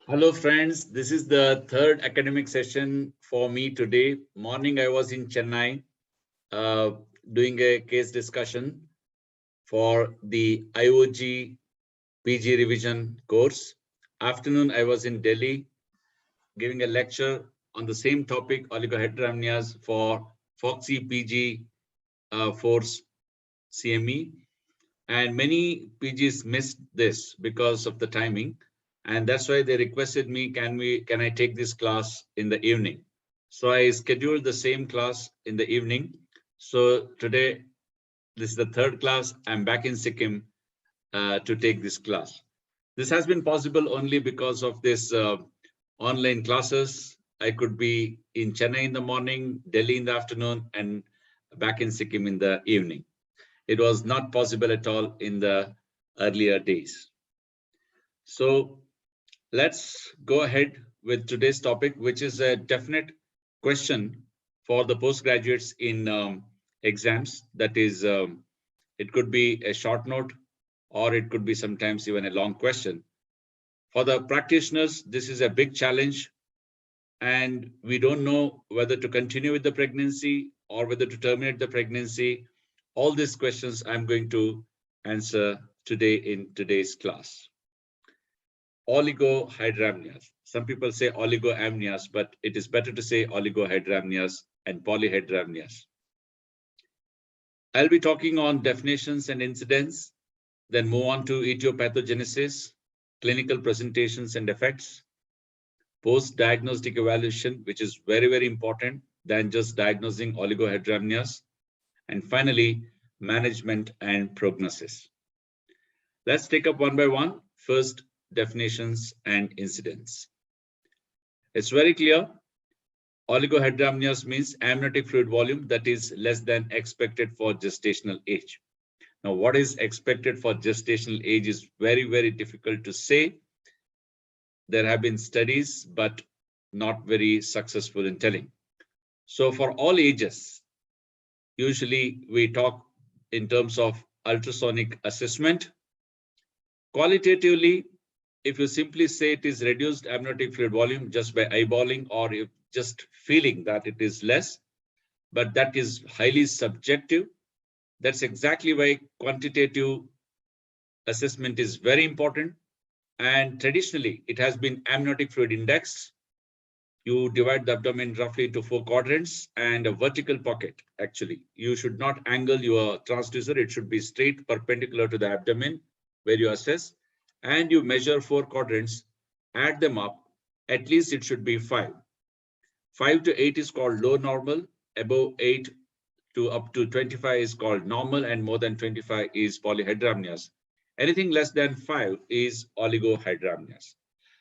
Hello friends, this is the third academic session for me today. Morning I was in Chennai uh, doing a case discussion for the IOG PG revision course. Afternoon I was in Delhi giving a lecture on the same topic, oligohydramnios for Foxy PG Force CME. And many PGs missed this because of the timing, and that's why they requested me, can I take this class in the evening? So I scheduled the same class in the evening. So today, this is the third class. I'm back in Sikkim to take this class. This has been possible only because of this online classes. I could be in Chennai in the morning, Delhi in the afternoon, and back in Sikkim in the evening. It was not possible at all in the earlier days. So let's go ahead with today's topic, which is a definite question for the postgraduates in exams. That is, it could be a short note, or it could be sometimes even a long question. For the practitioners, this is a big challenge, and we don't know whether to continue with the pregnancy or whether to terminate the pregnancy. All these questions I'm going to answer today in today's class. Oligohydramnios. Some people say oligoamnios, but it is better to say oligohydramnios and polyhydramnios. I'll be talking on definitions and incidence, then move on to etiopathogenesis, clinical presentations and effects, post-diagnostic evaluation, which is very, very important than just diagnosing oligohydramnios, and finally, management and prognosis. Let's take up one by one. First, definitions and incidence. It's very clear. Oligohydramnios means amniotic fluid volume that is less than expected for gestational age. Now, what is expected for gestational age is very, very difficult to say. There have been studies, but not very successful in telling. So for all ages, usually we talk in terms of ultrasonic assessment. Qualitatively, if you simply say it is reduced amniotic fluid volume just by eyeballing, or if just feeling that it is less, but that is highly subjective. That's exactly why quantitative assessment is very important. And traditionally, it has been amniotic fluid index. You divide the abdomen roughly into 4 quadrants and a vertical pocket. Actually, you should not angle your transducer. It should be straight perpendicular to the abdomen where you assess, and you measure 4 quadrants, add them up. At least it should be 5. 5 to 8 is called low normal. Above 8 to up to 25 is called normal, and more than 25 is polyhydramnios. Anything less than 5 is oligohydramnios.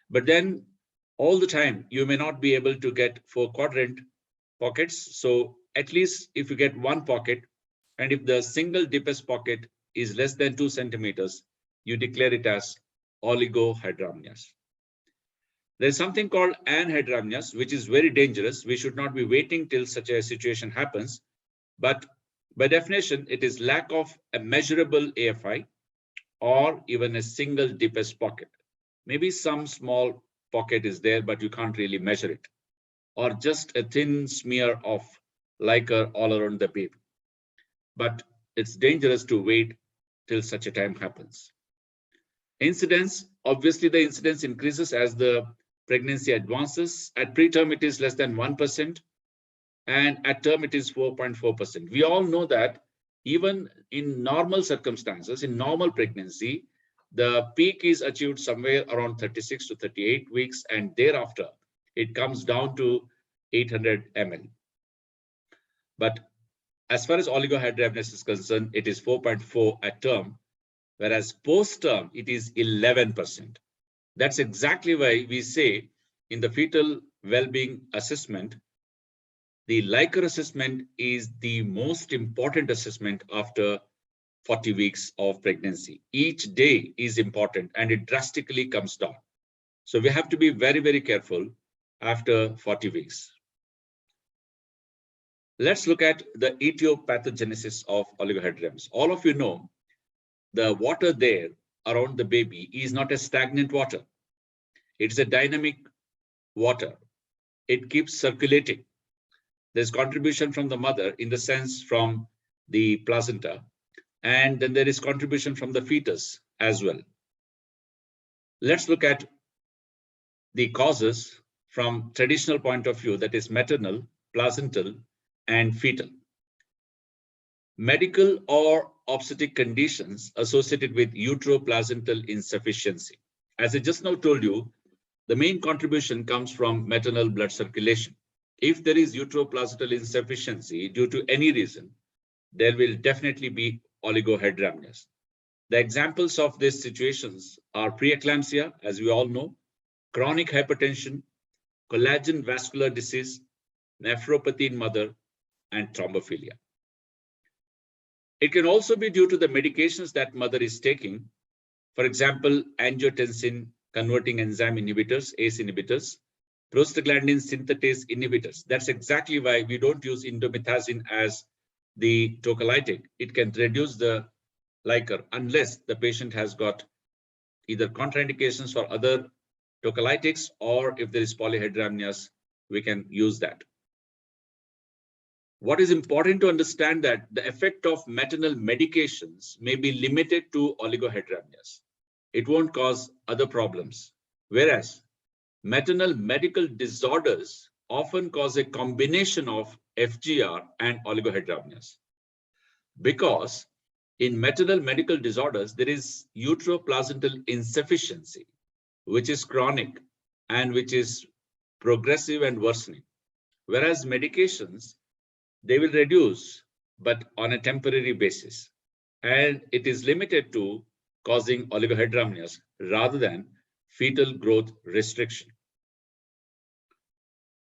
But then all the time, you may not be able to get 4 quadrant pockets. So at least if you get 1 pocket, and if the single deepest pocket is less than 2 centimeters, you declare it as oligohydramnios. There's something called anhydramnios, which is very dangerous. We should not be waiting till such a situation happens. But by definition, it is lack of a measurable AFI or even a single deepest pocket. Maybe some small pocket is there, but you can't really measure it. Or just a thin smear of liquor all around the baby. But it's dangerous to wait till such a time happens. Incidence, obviously the incidence increases as the pregnancy advances. At preterm, it is less than 1%, and at term, it is 4.4%. We all know that even in normal circumstances, in normal pregnancy, the peak is achieved somewhere around 36 to 38 weeks, and thereafter, it comes down to 800 ml. But as far as oligohydramnios is concerned, it is 4.4 at term, whereas post-term, it is 11%. That's exactly why we say in the fetal well-being assessment, the liquor assessment is the most important assessment after 40 weeks of pregnancy. Each day is important and it drastically comes down. So we have to be very, very careful after 40 weeks. Let's look at the etiopathogenesis of oligohydramnios. All of you know the water there around the baby is not a stagnant water. It's a dynamic water. It keeps circulating. There's contribution from the mother in the sense from the placenta, and then there is contribution from the fetus as well. Let's look at the causes from traditional point of view, that is maternal, placental, and fetal. Medical or obstetric conditions associated with uteroplacental insufficiency. As I just now told you, the main contribution comes from maternal blood circulation. If there is uteroplacental insufficiency due to any reason, there will definitely be oligohydramnios. The examples of these situations are preeclampsia, as we all know, chronic hypertension, collagen vascular disease, nephropathy in mother, and thrombophilia. It can also be due to the medications that mother is taking. For example, angiotensin converting enzyme inhibitors, ACE inhibitors, prostaglandin synthetase inhibitors. That's exactly why we don't use indomethacin as the tocolytic. It can reduce the liquor unless the patient has got either contraindications for other tocolytics, or if there is polyhydramnios, we can use that. What is important to understand that the effect of maternal medications may be limited to oligohydramnios. It won't cause other problems. Whereas maternal medical disorders often cause a combination of FGR and oligohydramnios. Because in maternal medical disorders, there is uteroplacental insufficiency, which is chronic and which is progressive and worsening. Whereas medications, they will reduce, but on a temporary basis. And it is limited to causing oligohydramnios rather than fetal growth restriction.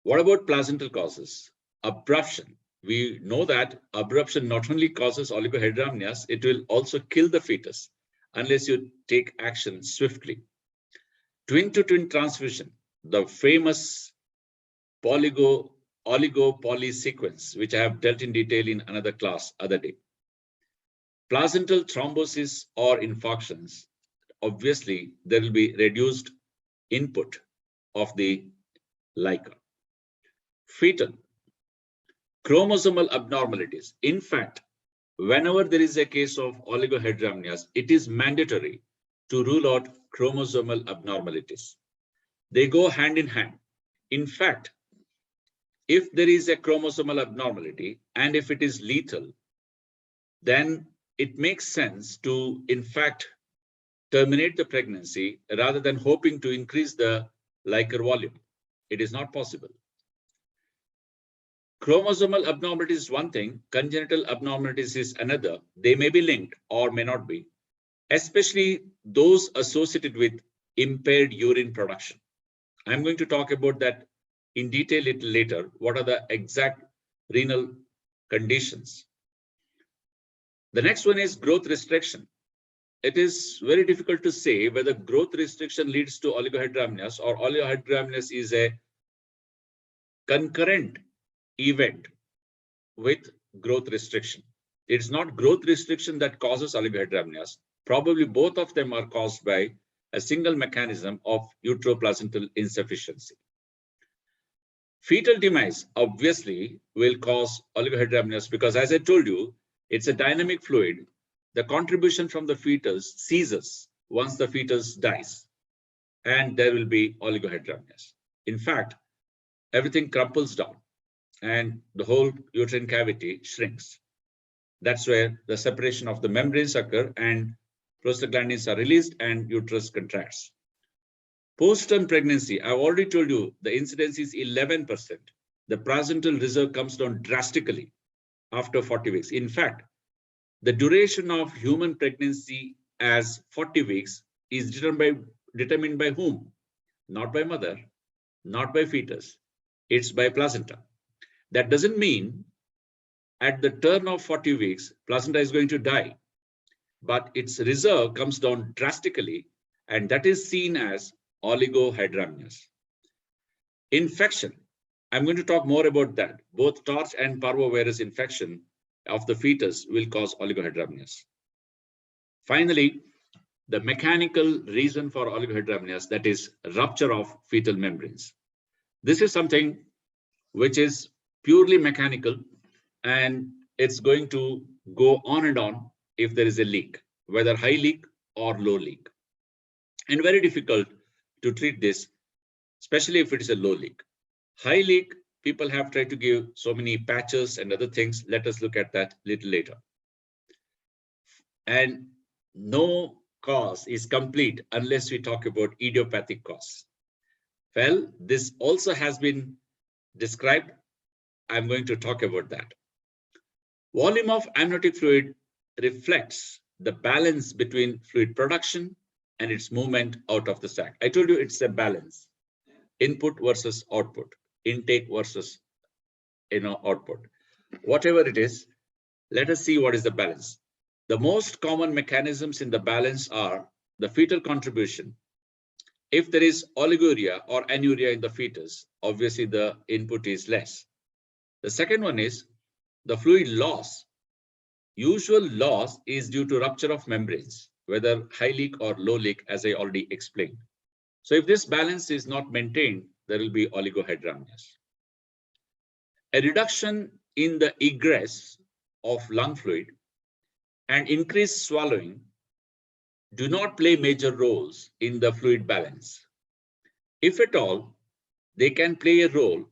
What about placental causes? Abruption. We know that abruption not only causes oligohydramnios, it will also kill the fetus unless you take action swiftly. Twin-to-twin transfusion, the famous oligo-poly sequence, which I have dealt in detail in another class other day. Placental thrombosis or infarctions, obviously there will be reduced input of the LICA. Fetal, chromosomal abnormalities. In fact, whenever there is a case of oligohydramnios, it is mandatory to rule out chromosomal abnormalities. They go hand in hand. In fact, if there is a chromosomal abnormality and if it is lethal, then it makes sense to, in fact, terminate the pregnancy rather than hoping to increase the LICA volume. It is not possible. Chromosomal abnormalities is one thing, congenital abnormalities is another. They may be linked or may not be, especially those associated with impaired urine production. I'm going to talk about that in detail a little later. What are the exact renal conditions? The next one is growth restriction. It is very difficult to say whether growth restriction leads to oligohydramnios or oligohydramnios is a concurrent event with growth restriction. It's not growth restriction that causes oligohydramnios. Probably both of them are caused by a single mechanism of uteroplacental insufficiency. Fetal demise obviously will cause oligohydramnios because, as I told you, it's a dynamic fluid. The contribution from the fetus ceases once the fetus dies, and there will be oligohydramnios. In fact, everything crumples down and the whole uterine cavity shrinks. That's where the separation of the membranes occur and prostaglandins are released and uterus contracts. Post-term pregnancy, I've already told you the incidence is 11%. The placental reserve comes down drastically after 40 weeks. In fact, the duration of human pregnancy as 40 weeks is determined by whom? Not by mother, not by fetus, it's by placenta. That doesn't mean at the turn of 40 weeks, placenta is going to die, but its reserve comes down drastically, and that is seen as oligohydramnios. Infection, I'm going to talk more about that. Both torch and parvovirus infection of the fetus will cause oligohydramnios. Finally, the mechanical reason for oligohydramnios, that is rupture of fetal membranes. This is something which is purely mechanical, and it's going to go on and on if there is a leak, whether high leak or low leak. And very difficult to treat this, especially if it is a low leak. High leak, people have tried to give so many patches and other things. Let us look at that a little later. And no cause is complete unless we talk about idiopathic cause. Well, this also has been described. I'm going to talk about that. Volume of amniotic fluid reflects the balance between fluid production and its movement out of the sac. I told you it's a balance. Input versus output, intake versus output. Whatever it is, let us see what is the balance. The most common mechanisms in the balance are the fetal contribution. If there is oliguria or anuria in the fetus, obviously the input is less. The second one is the fluid loss. Usual loss is due to rupture of membranes, whether high leak or low leak, as I already explained. So if this balance is not maintained, there will be oligohydramnios. A reduction in the egress of lung fluid and increased swallowing do not play major roles in the fluid balance. If at all, they can play a role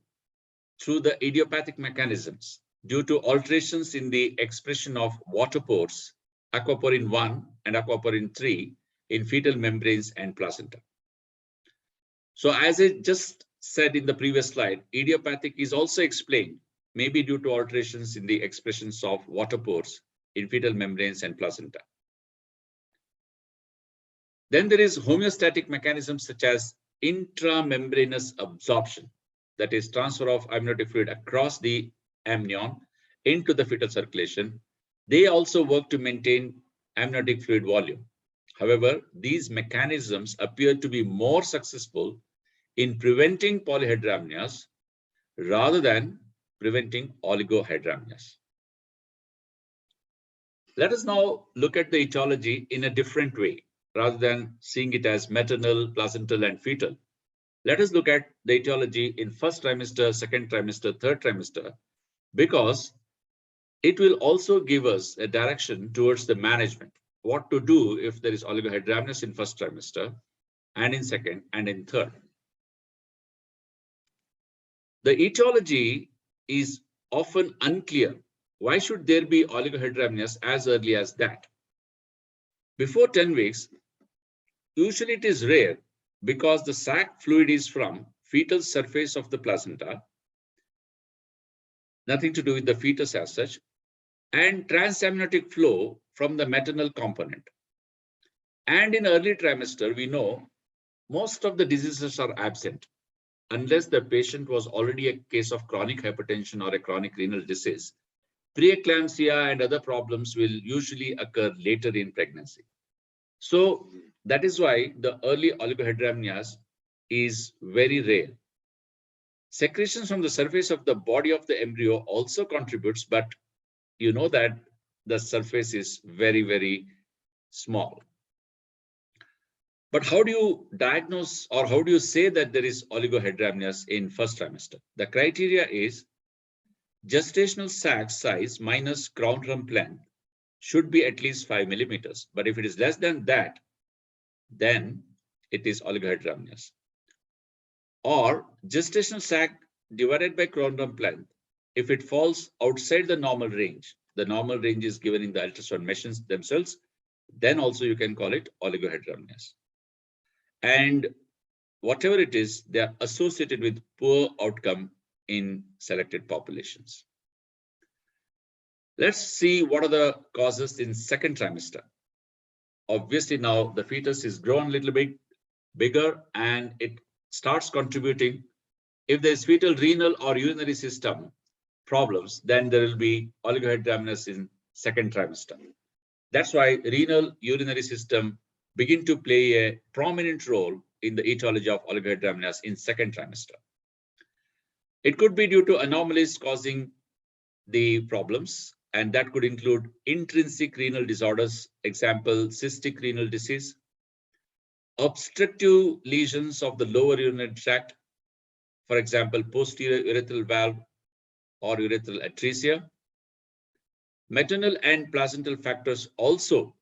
through the idiopathic mechanisms due to alterations in the expression of water pores, aquaporin 1 and aquaporin 3 in fetal membranes and placenta. So as I just said in the previous slide, idiopathic is also explained maybe due to alterations in the expressions of water pores in fetal membranes and placenta. Then there is homeostatic mechanisms such as intramembranous absorption, that is transfer of amniotic fluid across the amnion into the fetal circulation. They also work to maintain amniotic fluid volume. However, these mechanisms appear to be more successful in preventing polyhydramnios rather than preventing oligohydramnios. Let us now look at the etiology in a different way. Rather than seeing it as maternal, placental, and fetal, let us look at the etiology in first trimester, second trimester, third trimester, because it will also give us a direction towards the management. What to do if there is oligohydramnios in first trimester, and in second, and in third. The etiology is often unclear. Why should there be oligohydramnios as early as that? Before 10 weeks, usually it is rare because the sac fluid is from fetal surface of the placenta, nothing to do with the fetus as such, and transamniotic flow from the maternal component. And in early trimester, we know most of the diseases are absent unless the patient was already a case of chronic hypertension or a chronic renal disease. Preeclampsia and other problems will usually occur later in pregnancy. So that is why the early oligohydramnios is very rare. Secretions from the surface of the body of the embryo also contributes, but you know that the surface is very, very small. But how do you diagnose, or how do you say that there is oligohydramnios in first trimester? The criteria is gestational sac size minus crown rump length should be at least 5 millimeters. But if it is less than that, then it is oligohydramnios. Or gestational sac divided by crown rump length, if it falls outside the normal range is given in the ultrasound machines themselves, then also you can call it oligohydramnios. And whatever it is, they are associated with poor outcome in selected populations. Let's see what are the causes in second trimester. Obviously, now the fetus is grown a little bit bigger and it starts contributing. If there's fetal renal or urinary system problems, then there will be oligohydramnios in second trimester. That's why renal urinary system begin to play a prominent role in the etiology of oligohydramnios in second trimester. It could be due to anomalies causing the problems, and that could include intrinsic renal disorders, example, cystic renal disease, Obstructive lesions of the lower urinary tract, for example, posterior urethral valve or urethral atresia. Maternal and placental factors also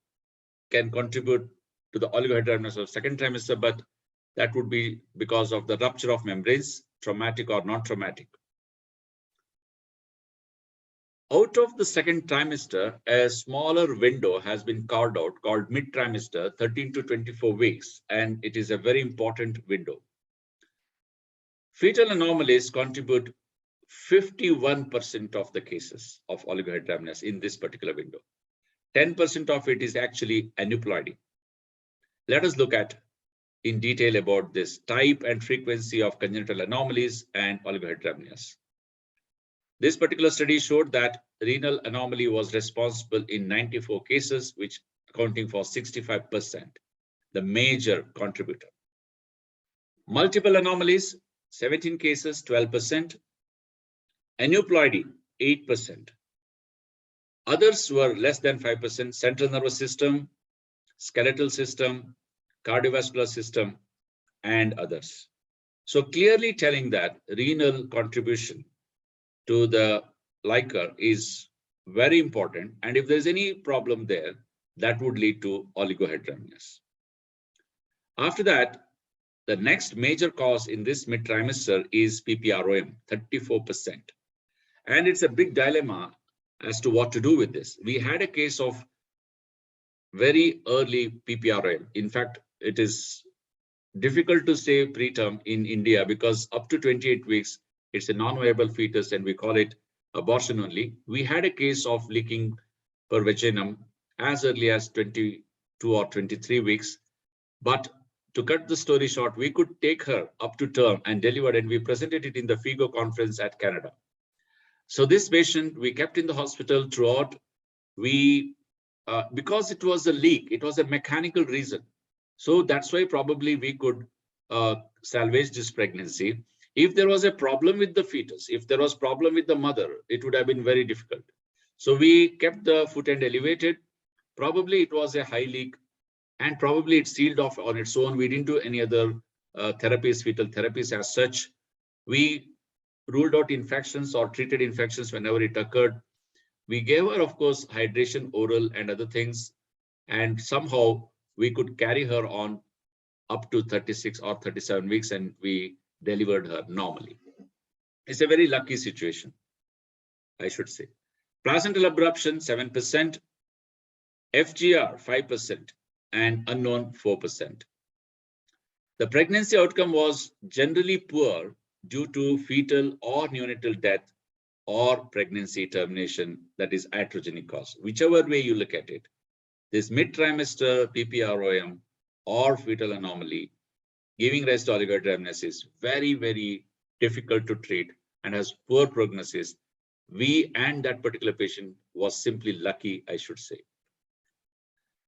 can contribute to the oligohydramnios of second trimester, but that would be because of the rupture of membranes, traumatic or non-traumatic. Out of the second trimester, a smaller window has been carved out called mid-trimester, 13 to 24 weeks, and it is a very important window. Fetal anomalies contribute 51% of the cases of oligohydramnios in this particular window. 10% of it is actually aneuploidy. Let us look at in detail about this type and frequency of congenital anomalies and oligohydramnios. This particular study showed that renal anomaly was responsible in 94 cases, which accounting for 65%, the major contributor. Multiple anomalies, 17 cases, 12%. Aneuploidy, 8%. Others were less than 5%, central nervous system, skeletal system, cardiovascular system, and others. So clearly telling that renal contribution to the liquor is very important. And if there's any problem there, that would lead to oligohydramnios. After that, the next major cause in this mid-trimester is PPROM, 34%. And it's a big dilemma as to what to do with this. We had a case of very early PPROM. In fact, it is difficult to say preterm in India because up to 28 weeks, it's a non-viable fetus and we call it abortion only. We had a case of leaking per vaginum as early as 22 or 23 weeks. But to cut the story short, we could take her up to term and delivered, and we presented it in the FIGO conference at Canada. So this patient we kept in the hospital throughout. Because it was a leak, it was a mechanical reason. So that's why probably we could salvage this pregnancy. If there was a problem with the fetus, if there was problem with the mother, it would have been very difficult. So we kept the foot end elevated. Probably it was a high leak and probably it sealed off on its own. We didn't do any other therapies, fetal therapies as such. We ruled out infections or treated infections whenever it occurred. We gave her, of course, hydration, oral and other things. And somehow we could carry her on up to 36 or 37 weeks and we delivered her normally. It's a very lucky situation, I should say. Placental abruption, 7%, FGR, 5%, and unknown, 4%. The pregnancy outcome was generally poor due to fetal or neonatal death or pregnancy termination, that is iatrogenic cause. Whichever way you look at it, this mid-trimester PPROM or fetal anomaly giving rise to oligohydramnios is very, very difficult to treat and has poor prognosis. We and that particular patient was simply lucky, I should say.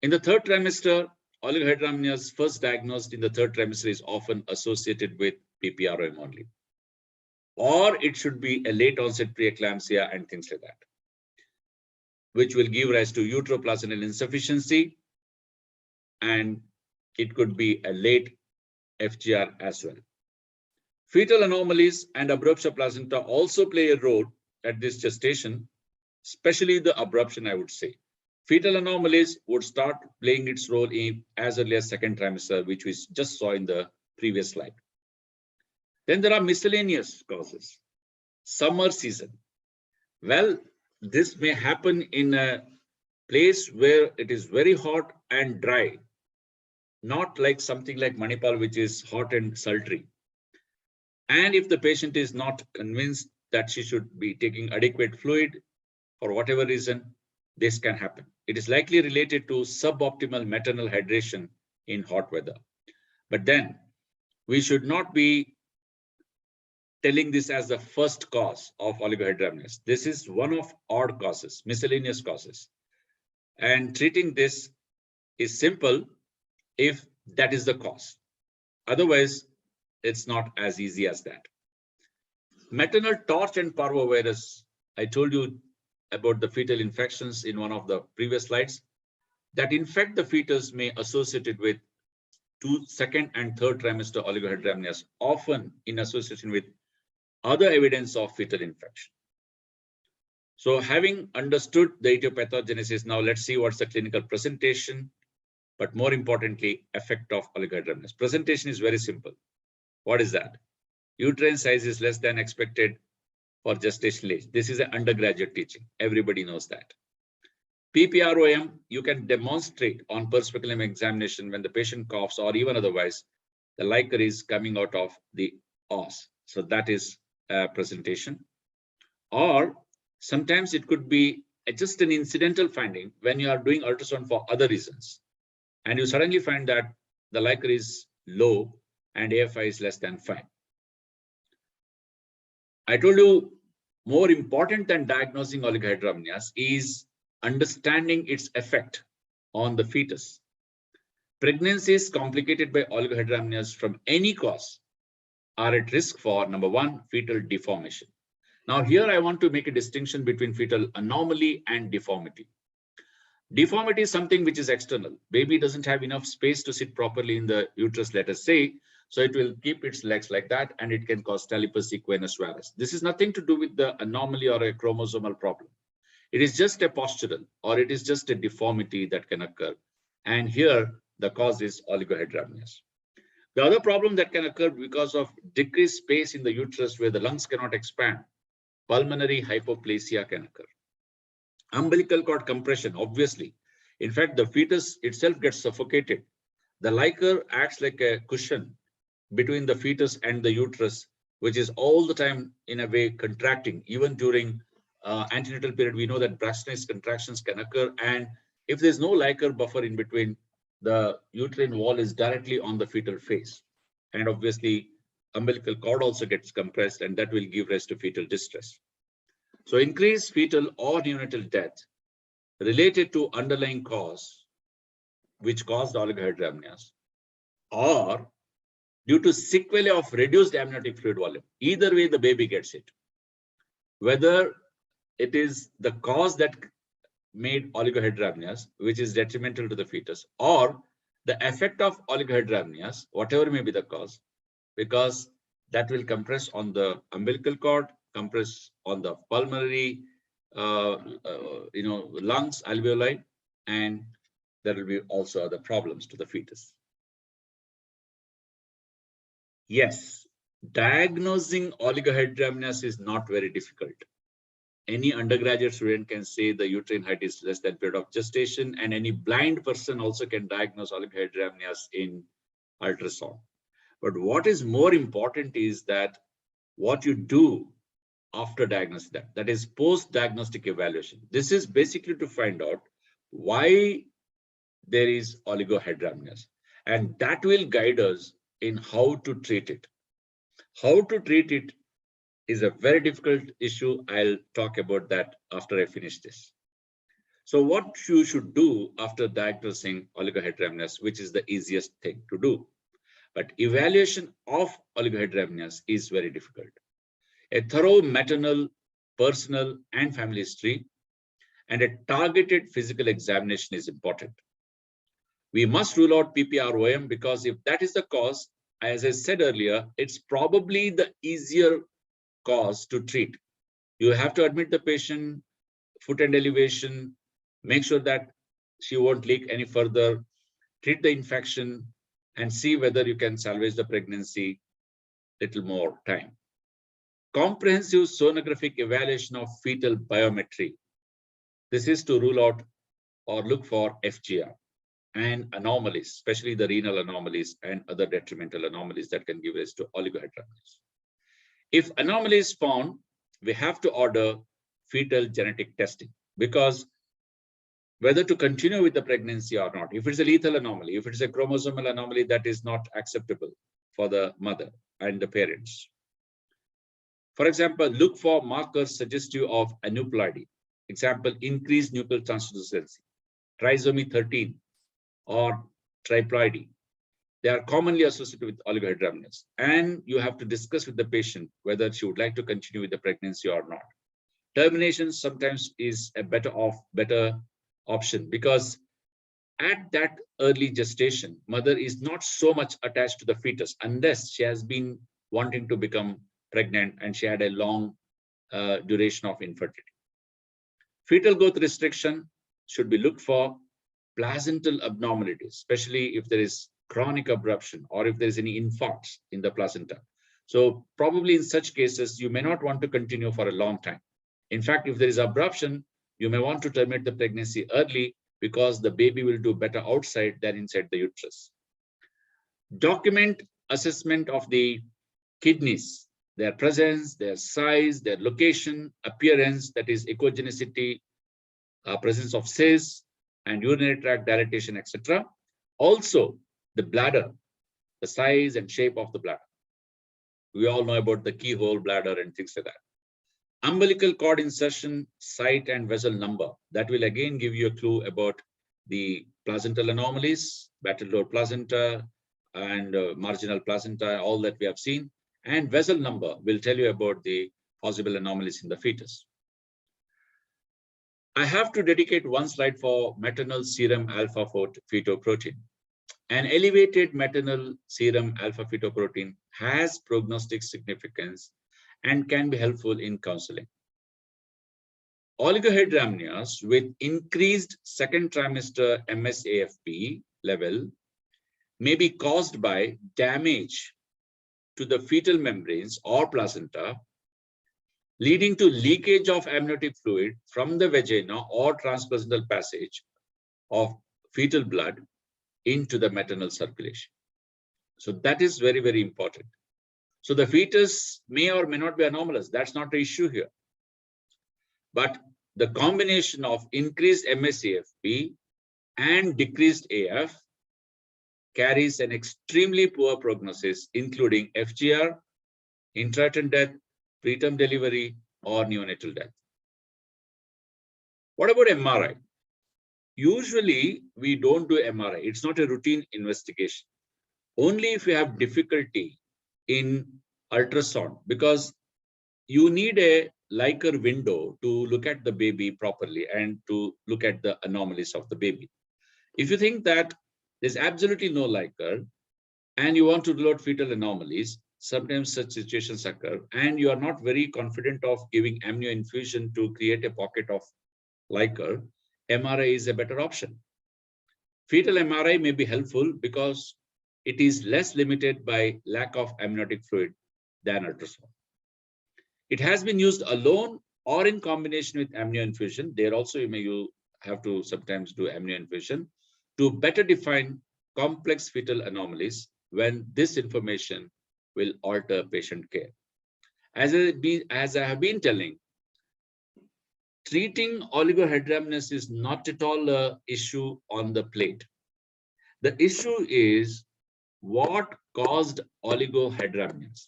In the third trimester, oligohydramnios first diagnosed in the third trimester is often associated with PPROM only. Or it should be a late onset preeclampsia and things like that, which will give rise to uteroplacental insufficiency, and it could be a late FGR as well. Fetal anomalies and abruption of placenta also play a role at this gestation, especially the abruption, I would say. Fetal anomalies would start playing its role in as early as second trimester, which we just saw in the previous slide. Then there are miscellaneous causes. Summer season. Well, this may happen in a place where it is very hot and dry, not like something like Manipal, which is hot and sultry. And if the patient is not convinced that she should be taking adequate fluid for whatever reason, this can happen. It is likely related to suboptimal maternal hydration in hot weather. But then we should not be telling this as the first cause of oligohydramnios. This is one of odd causes, miscellaneous causes. And treating this is simple if that is the cause. Otherwise, it's not as easy as that. Maternal torch and parvovirus, I told you about the fetal infections in one of the previous slides, that infect the fetus may associate it with second and third trimester oligohydramnios, often in association with other evidence of fetal infection. So having understood the etiopathogenesis, now let's see what's the clinical presentation, but more importantly, effect of oligohydramnios. Presentation is very simple. What is that? Uterine size is less than expected for gestational age. This is an undergraduate teaching. Everybody knows that. PPROM, you can demonstrate on perspeculum examination when the patient coughs or even otherwise, the liquor is coming out of the os. So that is a presentation. Or sometimes it could be just an incidental finding when you are doing ultrasound for other reasons. And you suddenly find that the liquor is low and AFI is less than 5. I told you more important than diagnosing oligohydramnios is understanding its effect on the fetus. Pregnancies complicated by oligohydramnios from any cause are at risk for, number one, fetal deformation. Now here I want to make a distinction between fetal anomaly and deformity. Deformity is something which is external. Baby doesn't have enough space to sit properly in the uterus, let us say, so it will keep its legs like that and it can cause talipes equinus varus. This is nothing to do with the anomaly or a chromosomal problem. It is just a postural or it is just a deformity that can occur. And here the cause is oligohydramnios. The other problem that can occur because of decreased space in the uterus where the lungs cannot expand, pulmonary hypoplasia can occur. Umbilical cord compression, obviously. In fact, the fetus itself gets suffocated. The liquor acts like a cushion between the fetus and the uterus, which is all the time in a way contracting. Even during antenatal period, we know that Brashness contractions can occur. And if there's no liquor buffer in between, the uterine wall is directly on the fetal face. And obviously, umbilical cord also gets compressed and that will give rise to fetal distress. So increased fetal or neonatal death related to underlying cause, which caused oligohydramnios, or due to sequelae of reduced amniotic fluid volume. Either way, the baby gets it. Whether it is the cause that made oligohydramnios, which is detrimental to the fetus, or the effect of oligohydramnios, whatever may be the cause, because that will compress on the umbilical cord, compress on the pulmonary, lungs, alveoli, and there will be also other problems to the fetus. Yes, diagnosing oligohydramnios is not very difficult. Any undergraduate student can say the uterine height is less than period of gestation, and any blind person also can diagnose oligohydramnios in ultrasound. But what is more important is that what you do after diagnosis, that is post-diagnostic evaluation. This is basically to find out why there is oligohydramnios, and that will guide us in how to treat it. How to treat it is a very difficult issue. I'll talk about that after I finish this. So what you should do after diagnosing oligohydramnios, which is the easiest thing to do. But evaluation of oligohydramnios is very difficult. A thorough maternal, personal, and family history and a targeted physical examination is important. We must rule out PPROM because if that is the cause, as I said earlier, it's probably the easier cause to treat. You have to admit the patient, foot end elevation, make sure that she won't leak any further, treat the infection, and see whether you can salvage the pregnancy little more time. Comprehensive sonographic evaluation of fetal biometry. This is to rule out or look for FGR and anomalies, especially the renal anomalies and other detrimental anomalies that can give rise to oligohydramnios. If anomaly is found, we have to order fetal genetic testing, because whether to continue with the pregnancy or not, if it's a lethal anomaly, if it's a chromosomal anomaly, that is not acceptable for the mother and the parents. For example, look for markers suggestive of aneuploidy. Example, increased nuclear translucency, trisomy 13, or triploidy. They are commonly associated with oligohydramnios, and you have to discuss with the patient whether she would like to continue with the pregnancy or not. Termination sometimes is a better option, because at that early gestation, mother is not so much attached to the fetus unless she has been wanting to become pregnant and she had a long duration of infertility. Fetal growth restriction should be looked for placental abnormalities, especially if there is chronic abruption or if there is any infarcts in the placenta. So probably in such cases, you may not want to continue for a long time. In fact, if there is abruption, you may want to terminate the pregnancy early because the baby will do better outside than inside the uterus. Document assessment of the kidneys, their presence, their size, their location, appearance, that is echogenicity, presence of cysts and urinary tract dilatation, etc. Also, the bladder, the size and shape of the bladder. We all know about the keyhole bladder and things like that. Umbilical cord insertion, site and vessel number. That will again give you a clue about the placental anomalies, battle load placenta and marginal placenta, all that we have seen. And vessel number will tell you about the possible anomalies in the fetus. I have to dedicate one slide for maternal serum alpha-fetoprotein. An elevated maternal serum alpha-fetoprotein has prognostic significance and can be helpful in counseling. Oligohydramnios with increased second trimester MSAFP level may be caused by damage to the fetal membranes or placenta, leading to leakage of amniotic fluid from the vagina or transplacental passage of fetal blood into the maternal circulation. So that is very, very important. So the fetus may or may not be anomalous. That's not the issue here. But the combination of increased MSAFP and decreased AF carries an extremely poor prognosis, including FGR, intrauterine death, preterm delivery, or neonatal death. What about MRI? Usually, we don't do MRI. It's not a routine investigation. Only if you have difficulty in ultrasound, because you need a Leica window to look at the baby properly and to look at the anomalies of the baby. If you think that there's absolutely no Leica and you want to rule out fetal anomalies, sometimes such situations occur and you are not very confident of giving amnio infusion to create a pocket of Leica, MRI is a better option. Fetal MRI may be helpful because it is less limited by lack of amniotic fluid than ultrasound. It has been used alone or in combination with amnio infusion. There also you have to sometimes do amnio infusion to better define complex fetal anomalies when this information will alter patient care. As I have been telling, treating oligohydramnios is not at all an issue on the plate. The issue is what caused oligohydramnios.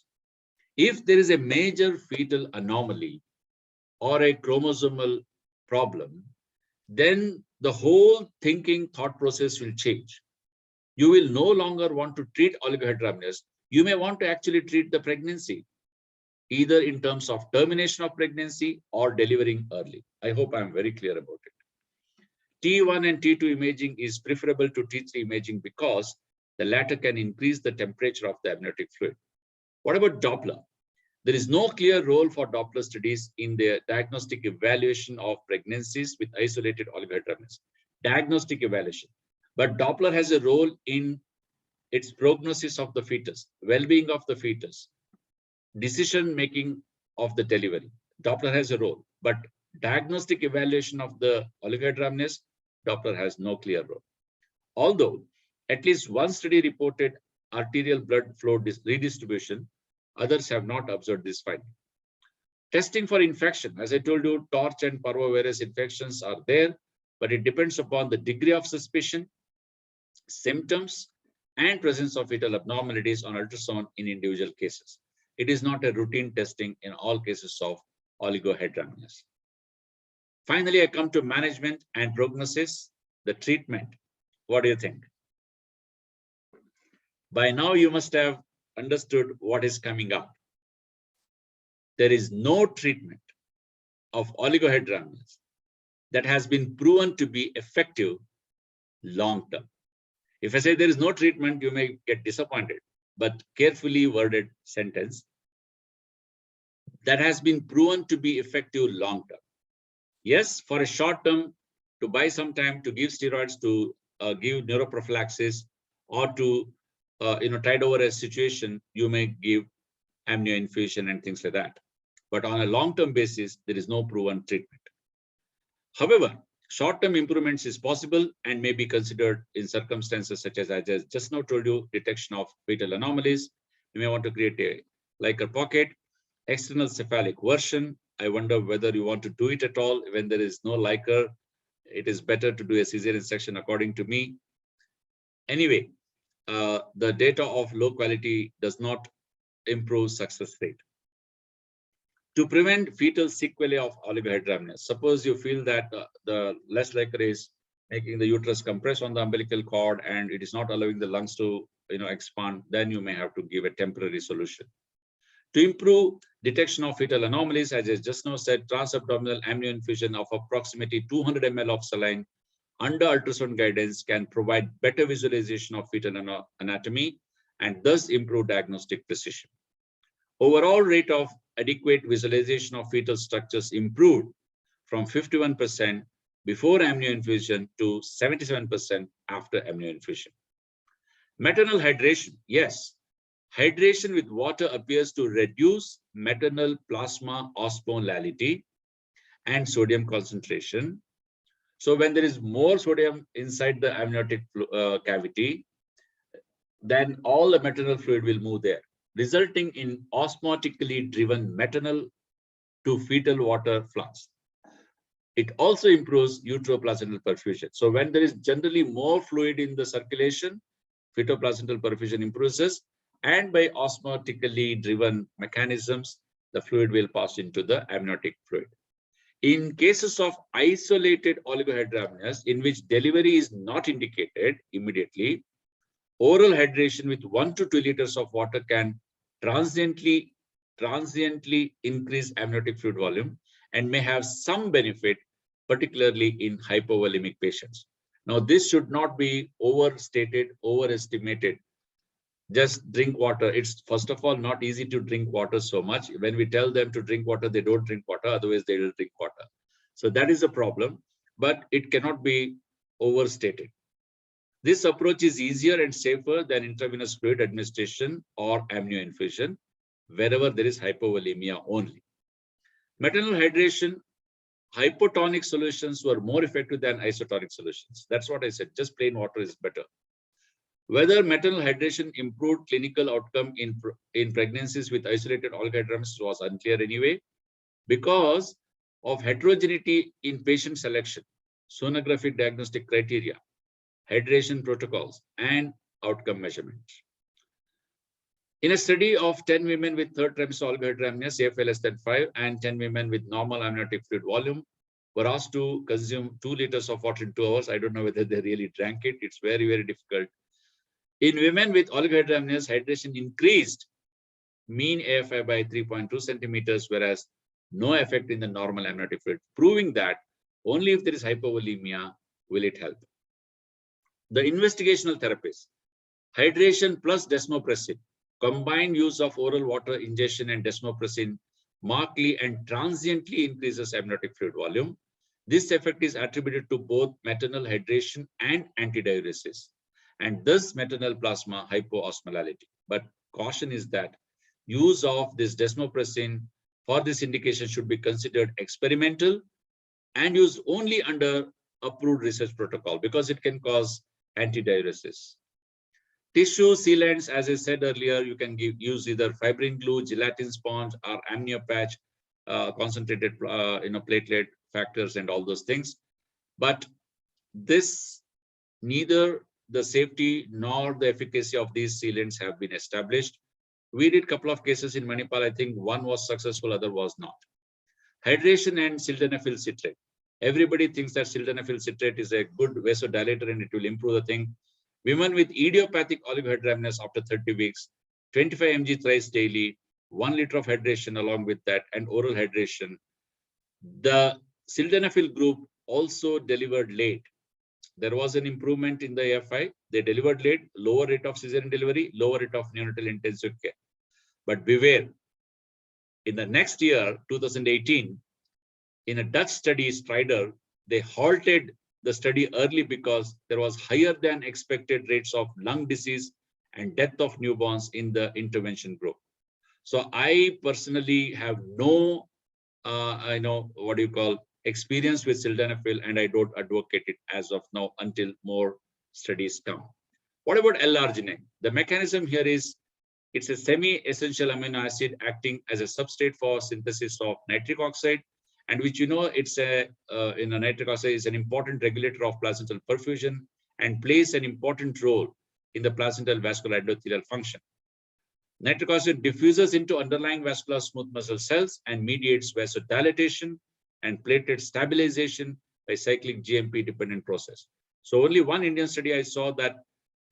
If there is a major fetal anomaly or a chromosomal problem, then the whole thought process will change. You will no longer want to treat oligohydramnios. You may want to actually treat the pregnancy, either in terms of termination of pregnancy or delivering early. I hope I'm very clear about it. T1 and T2 imaging is preferable to T3 imaging because the latter can increase the temperature of the amniotic fluid. What about Doppler? There is no clear role for Doppler studies in the diagnostic evaluation of pregnancies with isolated oligohydramnios. Diagnostic evaluation. But Doppler has a role in its prognosis of the fetus, well-being of the fetus, decision-making of the delivery. Doppler has a role, but diagnostic evaluation of the oligohydramnios, Doppler has no clear role. Although at least one study reported arterial blood flow redistribution, others have not observed this finding. Testing for infection, as I told you, torch and parvovirus infections are there, but it depends upon the degree of suspicion, symptoms, and presence of fetal abnormalities on ultrasound in individual cases. It is not a routine testing in all cases of oligohydramnios. Finally, I come to management and prognosis, the treatment. What do you think? By now, you must have understood what is coming up. There is no treatment of oligohydramnios that has been proven to be effective long term. If I say there is no treatment, you may get disappointed, but carefully worded sentence that has been proven to be effective long term. Yes, for a short term, to buy some time, to give steroids, to give neuroprophylaxis, or to tide over a situation, you may give amnio infusion and things like that. But on a long-term basis, there is no proven treatment. However, short-term improvements is possible and may be considered in circumstances such as I just now told you, detection of fetal anomalies. You may want to create a Liker pocket, external cephalic version. I wonder whether you want to do it at all when there is no Liker. It is better to do a cesarean section according to me. Anyway, the data of low quality does not improve success rate. To prevent fetal sequelae of oligohydramnios, suppose you feel that the less Liker is making the uterus compress on the umbilical cord and it is not allowing the lungs to expand, then you may have to give a temporary solution. To improve detection of fetal anomalies, as I just now said, transabdominal amnio infusion of approximately 200 ml of saline under ultrasound guidance can provide better visualization of fetal anatomy and thus improve diagnostic precision. Overall rate of adequate visualization of fetal structures improved from 51% before amnio infusion to 77% after amnio infusion. Maternal hydration, yes. Hydration with water appears to reduce maternal plasma osmolality and sodium concentration. So when there is more sodium inside the amniotic cavity, then all the maternal fluid will move there, resulting in osmotically driven maternal to fetal water flux. It also improves uteroplacental perfusion. So when there is generally more fluid in the circulation, fetoplacental perfusion improves, and by osmotically driven mechanisms, the fluid will pass into the amniotic fluid. In cases of isolated oligohydramnios, in which delivery is not indicated immediately, oral hydration with 1 to 2 liters of water can transiently increase amniotic fluid volume and may have some benefit, particularly in hypovolemic patients. Now, this should not be overstated, overestimated. Just drink water. It's first of all not easy to drink water so much. When we tell them to drink water, they don't drink water, otherwise they will drink water. So that is a problem, but it cannot be overstated. This approach is easier and safer than intravenous fluid administration or amnio infusion, wherever there is hypovolemia only. Maternal hydration, hypotonic solutions were more effective than isotonic solutions. That's what I said, just plain water is better. Whether maternal hydration improved clinical outcome in pregnancies with isolated oligohydramnios was unclear anyway, because of heterogeneity in patient selection, sonographic diagnostic criteria, hydration protocols, and outcome measurements. In a study of 10 women with third trimester oligohydramnios, CFA less than 5, and 10 women with normal amniotic fluid volume were asked to consume 2 liters of water in 2 hours. I don't know whether they really drank it. It's very, very difficult. In women with oligohydramnios, hydration increased mean AFI by 3.2 centimeters, whereas no effect in the normal amniotic fluid, proving that only if there is hypovolemia will it help. The investigational therapies, hydration plus desmopressin, combined use of oral water ingestion and desmopressin markedly and transiently increases amniotic fluid volume. This effect is attributed to both maternal hydration and antidiuresis, and thus maternal plasma hypoosmolality. But caution is that use of this desmopressin for this indication should be considered experimental and used only under approved research protocol, because it can cause antidiuresis. Tissue sealants, as I said earlier, you can use either fibrin glue, gelatin sponge, or amnio patch, concentrated platelet factors and all those things. But this, neither the safety nor the efficacy of these sealants have been established. We did a couple of cases in Manipal. I think one was successful, other was not. Hydration and sildenafil citrate. Everybody thinks that sildenafil citrate is a good vasodilator and it will improve the thing. Women with idiopathic oligohydramnios after 30 weeks, 25 mg thrice daily, 1 liter of hydration along with that, and oral hydration. The sildenafil group also delivered late. there was an improvement in the AFI. They delivered late, lower rate of cesarean delivery, lower rate of neonatal intensive care. But beware, in the next year, 2018, in a Dutch study, Strider, they halted the study early because there was higher than expected rates of lung disease and death of newborns in the intervention group. So I personally have no, experience with sildenafil, and I don't advocate it as of now until more studies come. What about L-arginine? The mechanism here is it's a semi-essential amino acid acting as a substrate for synthesis of nitric oxide, and which it's nitric oxide is an important regulator of placental perfusion and plays an important role in the placental vascular endothelial function. Nitric oxide diffuses into underlying vascular smooth muscle cells and mediates vasodilatation and platelet stabilization by cyclic GMP-dependent process. So only one Indian study I saw that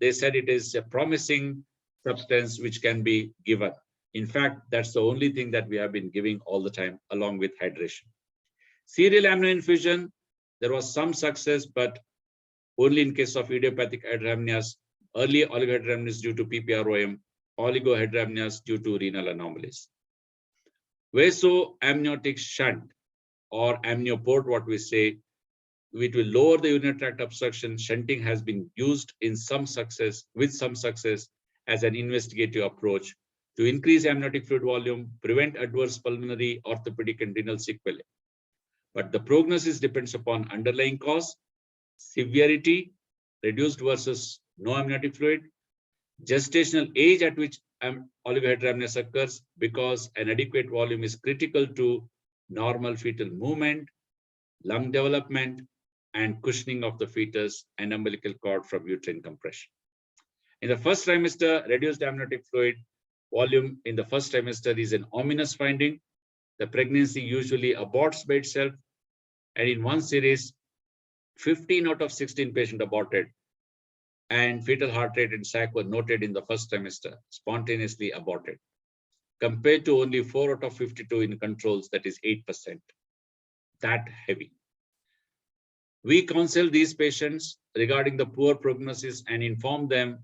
they said it is a promising substance which can be given. In fact, that's the only thing that we have been giving all the time, along with hydration. Serial amino infusion, there was some success, but only in case of idiopathic hydramnios, early oligohydramnios due to PPROM, oligohydramnios due to renal anomalies. Vesicoamniotic shunt, or Amnioport, what we say, it will lower the urinary tract obstruction. Shunting has been used in some success, as an investigative approach to increase amniotic fluid volume, prevent adverse pulmonary, orthopedic, and renal sequelae. But the prognosis depends upon underlying cause, severity, reduced versus no amniotic fluid, gestational age at which oligohydramnios occurs, because an adequate volume is critical to normal fetal movement, lung development, and cushioning of the fetus and umbilical cord from uterine compression. In the first trimester, reduced amniotic fluid volume in the first trimester is an ominous finding. The pregnancy usually aborts by itself, and in one series, 15 out of 16 patients aborted, and fetal heart rate and SAC were noted in the first trimester, spontaneously aborted, compared to only 4 out of 52 in controls, that is 8%. That heavy. We counsel these patients regarding the poor prognosis and inform them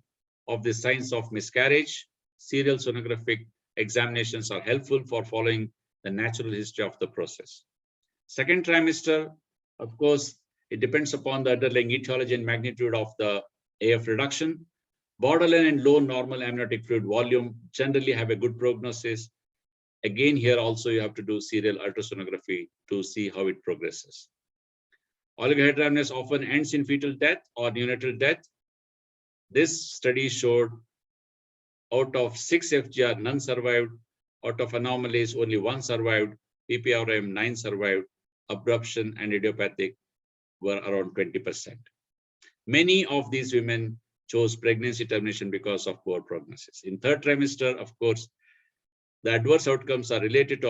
of the signs of miscarriage. Serial sonographic examinations are helpful for following the natural history of the process. Second trimester, of course, it depends upon the underlying etiology and magnitude of the AF reduction. Borderline and low normal amniotic fluid volume generally have a good prognosis. Again, here also you have to do serial ultrasonography to see how it progresses. Oligohydramnios often ends in fetal death or neonatal death. This study showed out of 6 FGR, none survived. Out of anomalies, only 1 survived. PPROM, 9 survived. Abruption and idiopathic were around 20%. Many of these women chose pregnancy termination because of poor prognosis. In third trimester, of course, the adverse outcomes are related to